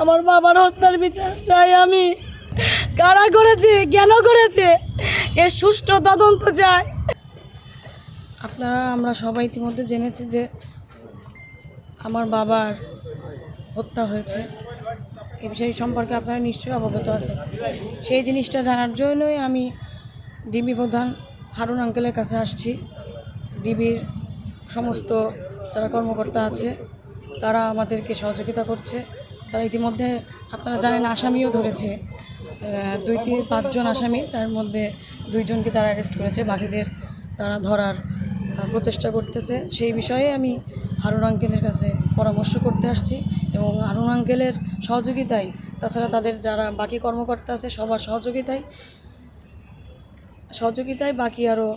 আমার বাবার হত্যার বিচার চাই আমি। কারা করেছে, কেন করেছে, এর সুষ্ঠু তদন্ত চাই। আমরা সবাই ইতিমধ্যে জেনেছি যে আমার বাবার হত্যা হয়েছে। এই বিষয় সম্পর্কে আপনারা নিশ্চয়ই অবগত আছেন। সেই জিনিসটা জানার জন্যই আমি ডিবি প্রধান হারুন আঙ্কেলের কাছে আসছি। ডিবির সমস্ত যারা কর্মকর্তা আছে তারা আমাদেরকে সহযোগিতা করছে। তারা ইতিমধ্যে আপনারা জানেন আসামিও ধরেছে, 5 জন আসামি, তার মধ্যে 2 জনকে তারা অ্যারেস্ট করেছে, বাকিদের তারা ধরার প্রচেষ্টা করতেছে। সেই বিষয়ে আমি হারুন আঙ্কেলের কাছে পরামর্শ করতে আসছি এবং হারুন আঙ্কেলের সহযোগিতায়, তাছাড়া তাদের যারা বাকি কর্মকর্তা আছে সবার সহযোগিতায় বাকি আরও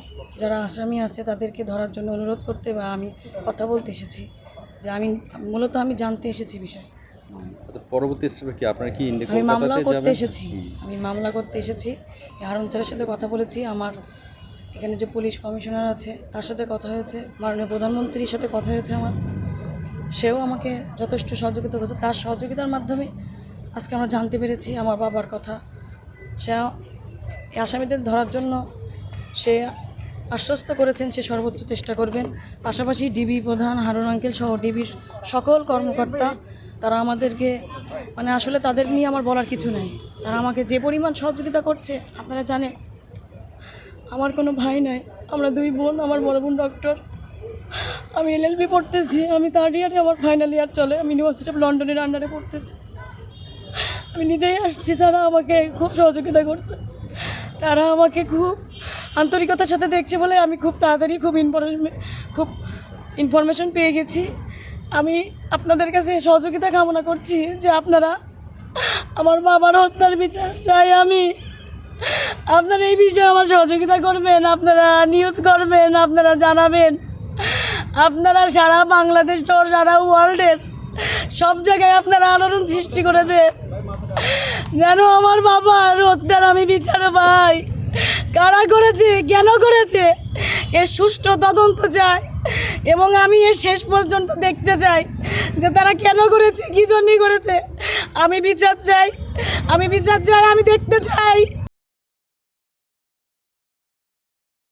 যারা আসামি আছে তাদেরকে ধরার জন্য অনুরোধ করতে বা আমি কথা বলতে এসেছি। যে মূলত আমি জানতে এসেছি বিষয়। পরবর্তী স্টেপে কি আপনারা কি আমি মামলা করতে এসেছি। হারুন স্যারের সাথে কথা বলেছি। আমার এখানে যে পুলিশ কমিশনার আছে তার সাথে কথা হয়েছে, মাননীয় প্রধানমন্ত্রীর সাথে কথা হয়েছে আমার। সেও আমাকে যথেষ্ট সহযোগিতা করেছে। তার সহযোগিতার মাধ্যমে আজকে আমরা জানতে পেরেছি আমার বাবার কথা। সে আসামিদের ধরার জন্য সে আশ্বস্ত করেছেন সে সর্বোচ্চ চেষ্টা করবেন। পাশাপাশি ডিবি প্রধান হারুন আঙ্কেল সহ ডিবির সকল কর্মকর্তা তারা আমাদেরকে আসলে তাদের নিয়ে আমার বলার কিছু নেই। তারা আমাকে যে পরিমাণ সহযোগিতা করছে আপনারা জানেন। আমার কোনো ভাই নাই, আমরা 2 বোন। আমার বড় বোন ডক্টর, আমি LLB পড়তেছি, আমি 3rd ইয়ারে, আমার ফাইনাল ইয়ার চলে। আমি ইউনিভার্সিটি অফ লন্ডনের আন্ডারে পড়তেছি। আমি নিজেই আসছি, তারা আমাকে খুব সহযোগিতা করছে। তারা আমাকে খুব আন্তরিকতার সাথে দেখছে বলে আমি খুব তাড়াতাড়ি খুব ইনফরমেশন পেয়ে গেছি। আমি আপনাদের কাছে সহযোগিতা কামনা করছি যে আপনারা আমার বাবার হত্যার বিচার চাই আমি। আপনারা এই বিষয়ে আমার সহযোগিতা করবেন, আপনারা নিউজ করবেন, আপনারা জানাবেন, আপনারা সারা বাংলাদেশ সহ সারা ওয়ার্ল্ডের সব জায়গায় আপনারা আলোড়ন সৃষ্টি করে দেন যেন আমার বাবার হত্যার আমি বিচার পাই। কারা করেছে, কেন করেছে, এর সুষ্ঠু তদন্ত চাই এবং আমি এর শেষ পর্যন্ত দেখতে চাই যে তারা কেন করেছে, কী জন্যই করেছে। আমি বিচার চাই, আমি দেখতে চাই।